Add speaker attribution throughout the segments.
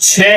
Speaker 1: 6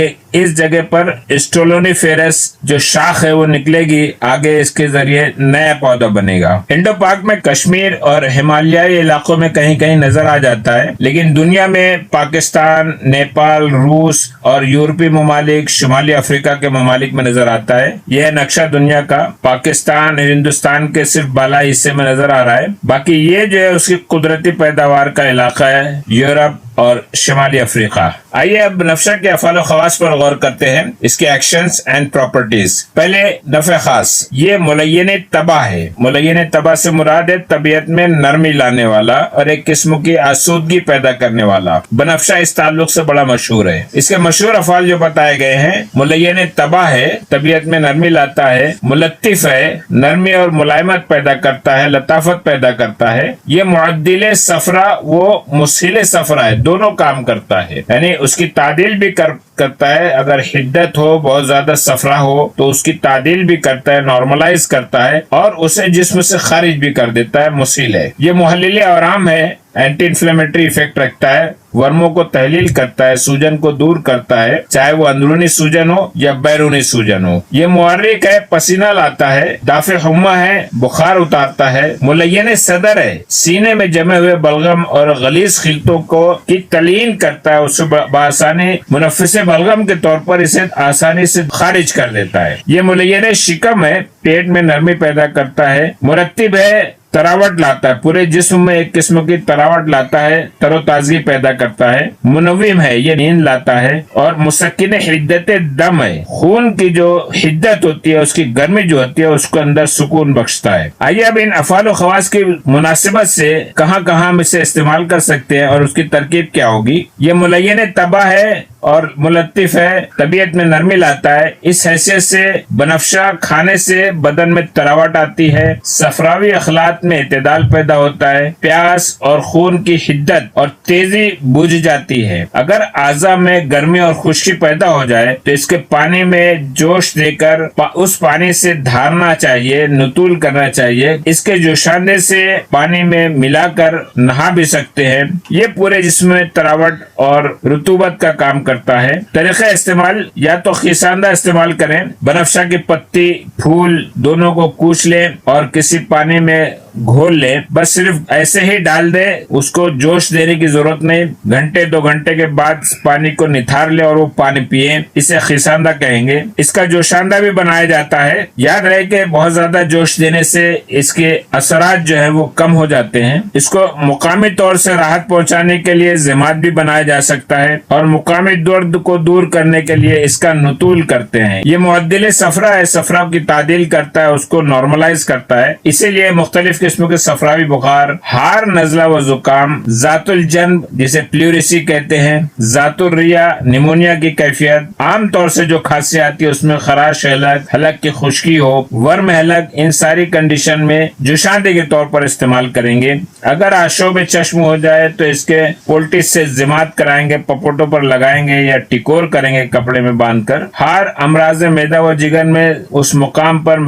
Speaker 1: کہ اس جگہ پر اسٹولونیفیرس جو شاخ ہے وہ نکلے گی، آگے اس کے ذریعے نیا پودا بنے گا۔ انڈو پاک میں کشمیر اور ہمالیائی علاقوں میں کہیں کہیں نظر آ جاتا ہے، لیکن دنیا میں پاکستان، نیپال، روس اور یورپی ممالک، شمالی افریقہ کے ممالک میں نظر آتا ہے۔ یہ نقشہ دنیا کا پاکستان ہندوستان کے صرف بالائی حصے میں نظر آ رہا ہے، باقی یہ جو ہے اس کی قدرتی پیداوار کا علاقہ ہے، یورپ اور شمالی افریقہ۔ آئیے اب بنفشہ کے افعال و خواص پر غور کرتے ہیں، اس کے ایکشنز اینڈ پراپرٹیز۔ پہلے نفع خاص، یہ ملین طبع ہے۔ ملین طبع سے مراد ہے طبیعت میں نرمی لانے والا اور ایک قسم کی آسودگی پیدا کرنے والا۔ بنفشہ اس تعلق سے بڑا مشہور ہے۔ اس کے مشہور افعال جو بتائے گئے ہیں، ملین طبع ہے، طبیعت میں نرمی لاتا ہے، ملطف ہے، نرمی اور ملائمت پیدا کرتا ہے، لطافت پیدا کرتا ہے۔ یہ معدل صفرا و مسہل صفرا ہے، دونوں کام کرتا ہے، یعنی اس کی تعدیل بھی کرتا ہے، اگر حدت ہو، بہت زیادہ صفرا ہو تو اس کی تعدیل بھی کرتا ہے، نارملائز کرتا ہے، اور اسے جسم سے خارج بھی کر دیتا ہے، مسیل ہے۔ یہ محلل اورام ہے، اینٹی انفلیمیٹری ایفیکٹ رکھتا ہے، ورموں کو تحلیل کرتا ہے، سوجن کو دور کرتا ہے، چاہے وہ اندرونی سوجن ہو یا بیرونی سوجن ہو۔ یہ محرک ہے، پسینہ لاتا ہے، دافع حمہ ہے، بخار اتارتا ہے۔ ملین صدر ہے، سینے میں جمے ہوئے بلغم اور غلیظ خلطوں کو کی تلین کرتا ہے، اسے بآسانی منفس بلغم کے طور پر اسے آسانی سے خارج کر دیتا ہے۔ یہ ملین شکم ہے، پیٹ میں نرمی پیدا کرتا ہے۔ مرتب ہے، تراوٹ لاتا ہے، پورے جسم میں ایک قسم کی تراوٹ لاتا ہے، تر و تازگی پیدا کرتا ہے۔ منوم ہے، یہ نیند لاتا ہے، اور مسکن حدت دم ہے، خون کی جو حدت ہوتی ہے، اس کی گرمی جو ہوتی ہے، اس کو اندر سکون بخشتا ہے۔ آئیے اب ان افعال و خواص کی مناسبت سے کہاں کہاں ہم اسے استعمال کر سکتے ہیں اور اس کی ترکیب کیا ہوگی۔ یہ ملین طبع ہے اور ملطف ہے، طبیعت میں نرمی لاتا ہے۔ اس حیثیت سے بنفشہ کھانے سے بدن میں تراوٹ آتی ہے، صفراوی اخلاط میں اعتدال پیدا ہوتا ہے، پیاس اور خون کی حدت اور تیزی بجھ جاتی ہے۔ اگر اعضاء میں گرمی اور خشکی پیدا ہو جائے تو اس کے پانی میں جوش دے کر اس پانی سے دھارنا چاہیے، نتول کرنا چاہیے۔ اس کے جوشاندے سے پانی میں ملا کر نہا بھی سکتے ہیں۔ یہ پورے جسم میں تراوٹ اور رطوبت کا کام کرتا ہے۔ طریقہ استعمال، یا تو خیساندہ استعمال کریں، بنفشہ کی پتی پھول دونوں کو کوچ لیں اور کسی پانی میں گھول لیں، بس صرف ایسے ہی ڈال دیں، اس کو جوش دینے کی ضرورت نہیں۔ گھنٹے 2 گھنٹے کے بعد پانی کو نتھار لیں اور وہ پانی پیئیں، اسے خیساندہ کہیں گے۔ اس کا جوشاندہ بھی بنایا جاتا ہے۔ یاد رہے کہ بہت زیادہ جوش دینے سے اس کے اثرات جو ہے وہ کم ہو جاتے ہیں۔ اس کو مقامی طور سے راحت پہنچانے کے لیے ضماد بھی بنایا جا سکتا ہے، اور مقامی درد کو دور کرنے کے لیے اس کا نتول کرتے ہیں۔ یہ معدل صفرا ہے، صفرا کی تعدیل کرتا ہے، اس کو نارملائز کرتا ہے۔ اسی لیے مختلف قسم کے صفراوی بخار، ہار، نزلہ و زکام، ذات الجنب جسے پلیوریسی کہتے ہیں، ذات الریا، نیمونیا کی کیفیت، عام طور سے جو کھانسی آتی ہے اس میں خراش حلق، حلق کی خشکی ہو، ورم حلق، ان ساری کنڈیشن میں جوشاندے کے طور پر استعمال کریں گے۔ اگر آشوب چشم ہو جائے تو اس کے پولٹس سے ضماد کرائیں گے، پپوٹوں پر لگائیں گے یا ٹکور کریں گے کپڑے میں باندھ کر۔ ہار، امراض معدہ و جگر میں اس مقام پر،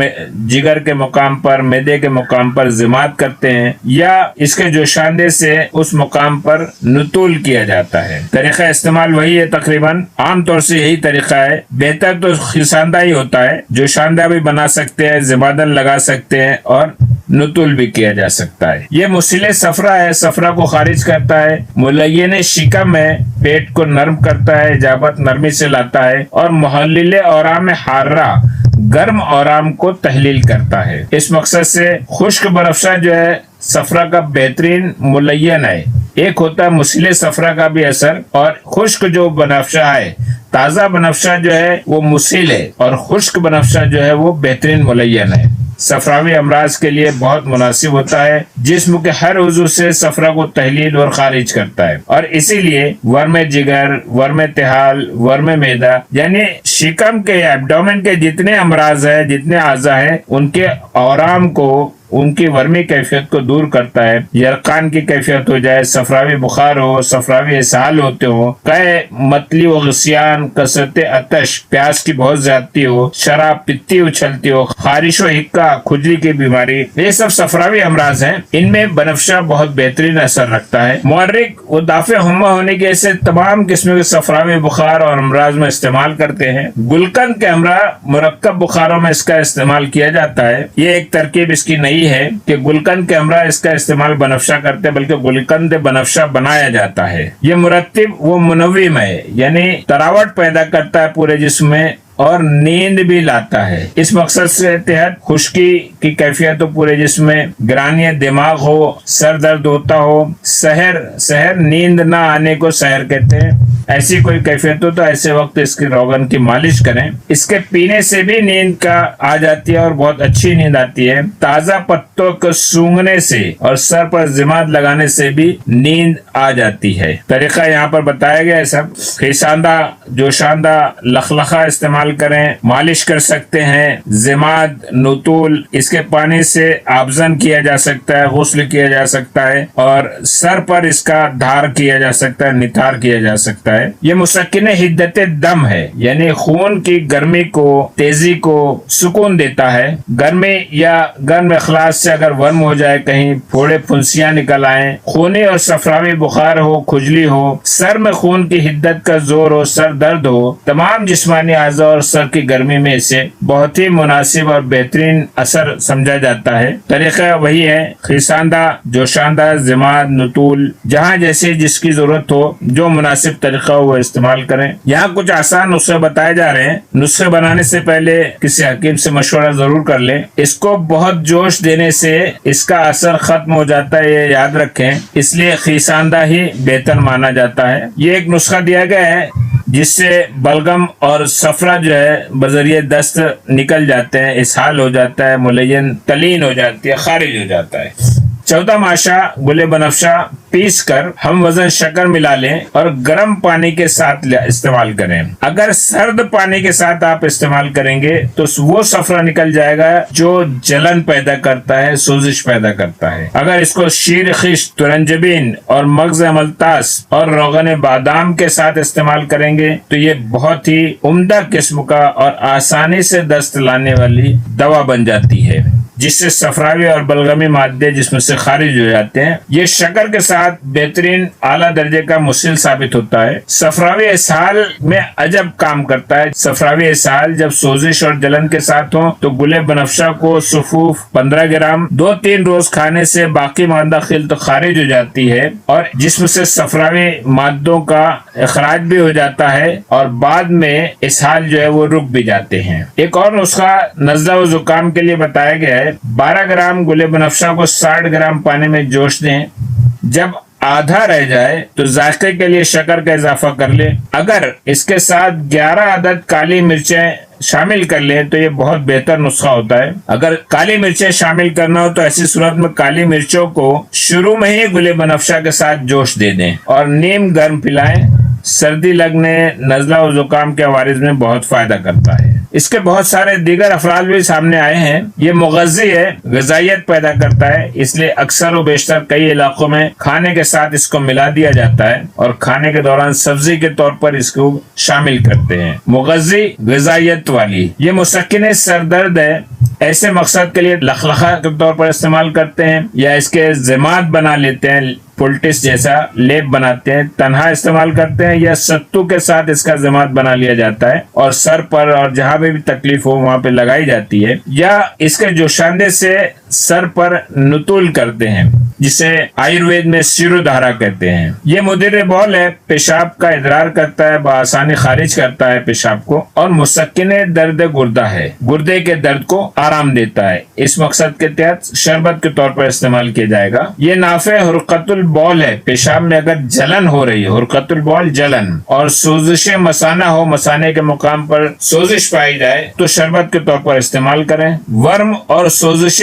Speaker 1: جگر کے مقام پر، معدے کے مقام پر ضماد کرتے ہیں، یا اس کے جوشاندے سے اس مقام پر نتول کیا جاتا ہے۔ طریقہ استعمال وہی ہے، تقریباً عام طور سے یہی طریقہ ہے۔ بہتر تو خیساندہ ہی ہوتا ہے، جوشاندہ بھی بنا سکتے ہیں، ضمادن لگا سکتے ہیں، اور نتول بھی کیا جا سکتا ہے۔ یہ مسیل صفرا ہے، صفرا کو خارج کرتا ہے۔ ملین شکم ہے، پیٹ کو نرم کرتا ہے، اجابت نرمی سے لاتا ہے، اور محلل اورام حارہ، گرم اورام کو تحلیل کرتا ہے۔ اس مقصد سے خشک بنفشہ جو ہے صفرا کا بہترین ملین ہے۔ ایک ہوتا ہے مسیل صفرا کا بھی اثر، اور خشک جو بنفشہ ہے، تازہ بنفشہ جو ہے وہ مسیل ہے، اور خشک بنفشہ جو ہے وہ بہترین ملین ہے۔ صفراوی امراض کے لیے بہت مناسب ہوتا ہے، جسم کے ہر عضو سے صفرا کو تحلیل اور خارج کرتا ہے، اور اسی لیے ورم جگر، ورم تحال، ورم معدہ، یعنی شکم کے ایبڈومن کے جتنے امراض ہیں، جتنے اعضاء ہیں، ان کے اورام کو ان کی ورمی کیفیت کو دور کرتا ہے. یرقان کی کیفیت ہو جائے، صفراوی بخار ہو، صفراوی اسہال ہوتے ہو، قے متلی و غثیان، کثرت عطش، پیاس کی بہت زیادتی ہو، شراب پتی اچھلتی ہو، خارش و حکا، کھجلی کی بیماری، یہ سب صفراوی امراض ہیں. ان میں بنفشہ بہت بہترین اثر رکھتا ہے. محرک و دافع ہمہ ہونے کے ایسے تمام قسم کے صفراوی بخار اور امراض میں استعمال کرتے ہیں. گلقند کے ہمراہ مرکب بخاروں میں اس کا استعمال کیا جاتا ہے. یہ ایک ترکیب اس کی نئی ہے کہ گلقند کے ہمراہ اس کا استعمال بنفشہ کرتے ہیں، بلکہ گلقند بنفشہ بنایا جاتا ہے. یہ مرتب و منوم ہے، یعنی تراوٹ پیدا کرتا ہے پورے جسم میں اور نیند بھی لاتا ہے. اس مقصد سے تحت خشکی کی کیفیت ہو پورے جسم میں، گرانی دماغ ہو، سر درد ہوتا ہو، سحر نیند نہ آنے کو سحر کہتے ہیں، ایسی کوئی کیفیت ہو تو ایسے وقت اس کی روغن کی مالش کریں. اس کے پینے سے بھی نیند کا آ جاتی ہے اور بہت اچھی نیند آتی ہے. تازہ پتوں کو سونگھنے سے اور سر پر ضماد لگانے سے بھی نیند آ جاتی ہے. طریقہ یہاں پر بتایا گیا ہے سب. خیساندہ، جوشاندہ، لخلخہ استعمال کریں، مالش کر سکتے ہیں. ضماد، نطول، اس کے پانی سے آبزن کیا جا سکتا ہے، غسل کیا جا سکتا ہے، اور سر پر اس کا دھار کیا جا سکتا ہے، نتھار کیا جا سکتا ہے. یہ مسکن حدت دم ہے، یعنی خون کی گرمی کو، تیزی کو سکون دیتا ہے. گرمی یا گرم اخلاص سے اگر ورم ہو جائے، کہیں پھوڑے پھنسیاں نکل آئیں، خونی اور صفراوی بخار ہو، کھجلی ہو، سر میں خون کی حدت کا زور ہو، سر درد ہو، تمام جسمانی اعضاء اور سر کی گرمی میں اسے بہت ہی مناسب اور بہترین اثر سمجھا جاتا ہے. طریقہ وہی ہے، خیساندہ، جوشاندہ، ضماد، نطول، جہاں جیسے جس کی ضرورت ہو، جو مناسب طریقہ ہو وہ استعمال کریں. یہاں کچھ آسان نسخے بتائے جا رہے ہیں. نسخے بنانے سے پہلے کسی حکیم سے مشورہ ضرور کر لیں. اس کو بہت جوش دینے سے اس کا اثر ختم ہو جاتا ہے، یہ یاد رکھیں. اس لیے خیساندہ ہی بہتر مانا جاتا ہے. یہ ایک نسخہ دیا گیا ہے جس سے بلغم اور صفرا جو ہے بذریعہ دست نکل جاتے ہیں، اسہال ہو جاتا ہے، ملین تلین ہو جاتی ہے، خارج ہو جاتا ہے. 14 ماشا گل بنفشہ پیس کر ہم وزن شکر ملا لیں اور گرم پانی کے ساتھ استعمال کریں. اگر سرد پانی کے ساتھ آپ استعمال کریں گے تو وہ صفرا نکل جائے گا جو جلن پیدا کرتا ہے، سوزش پیدا کرتا ہے. اگر اس کو شیر خشت، ترنجبین اور مغز ملتاس اور روغن بادام کے ساتھ استعمال کریں گے تو یہ بہت ہی عمدہ قسم کا اور آسانی سے دست لانے والی دوا بن جاتی ہے، جس سے صفراوی اور بلغمی مادے جسم سے خارج ہو جاتے ہیں. یہ شکر کے ساتھ بہترین اعلیٰ درجے کا مسل ثابت ہوتا ہے. صفراوی اسہال میں عجب کام کرتا ہے. صفراوی اسہال جب سوزش اور جلن کے ساتھ ہوں تو گل بنفشہ کو صفوف 15 گرام 2-3 روز کھانے سے باقی مادہ خلط خارج ہو جاتی ہے اور جسم سے صفراوی مادوں کا اخراج بھی ہو جاتا ہے اور بعد میں اسہال جو ہے وہ رک بھی جاتے ہیں. ایک اور نسخہ نزلہ و زکام کے لیے بتایا گیا ہے. 12 گرام گل بنفشہ کو 60 گرام پانی میں جوش دیں. جب آدھا رہ جائے تو ذائقے کے لیے شکر کا اضافہ کر لیں. اگر اس کے ساتھ 11 عدد کالی مرچیں شامل کر لیں تو یہ بہت بہتر نسخہ ہوتا ہے. اگر کالی مرچیں شامل کرنا ہو تو ایسی صورت میں کالی مرچوں کو شروع میں ہی گل بنفشہ کے ساتھ جوش دے دیں اور نیم گرم پلائیں. سردی لگنے، نزلہ و زکام کے عوارض میں بہت فائدہ کرتا ہے. اس کے بہت سارے دیگر افراد بھی سامنے آئے ہیں. یہ مغذی ہے، غذائیت پیدا کرتا ہے، اس لیے اکثر و بیشتر کئی علاقوں میں کھانے کے ساتھ اس کو ملا دیا جاتا ہے اور کھانے کے دوران سبزی کے طور پر اس کو شامل کرتے ہیں. مغذی، غذائیت والی. یہ مسکن سر درد ہے. ایسے مقصد کے لیے لخلخہ کے طور پر استعمال کرتے ہیں یا اس کے ضماد بنا لیتے ہیں، پولٹس جیسا لیپ بناتے ہیں. تنہا استعمال کرتے ہیں یا ستو کے ساتھ اس کا ضماد بنا لیا جاتا ہے اور سر پر اور جہاں بھی تکلیف ہو وہاں پہ لگائی جاتی ہے. یا اس کے جوشاندے سے سر پر نطول کرتے ہیں جسے آیوروید میں سیرو دھارا کہتے ہیں. یہ مدر بول ہے، پیشاب کا ادرار کرتا ہے، بآسانی خارج کرتا ہے پیشاب کو اور مسکن درد گردہ ہے، گردے کے درد کو آرام دیتا ہے. اس مقصد کے تحت شربت کے طور پر استعمال کیا جائے گا. یہ نافع حرقت البول ہے. پیشاب میں اگر جلن ہو رہی ہے، حرقت البول جلن، اور سوزش مثانہ ہو، مثانے کے مقام پر سوزش پائی جائے تو شربت کے طور پر استعمال کریں. ورم اور سوزش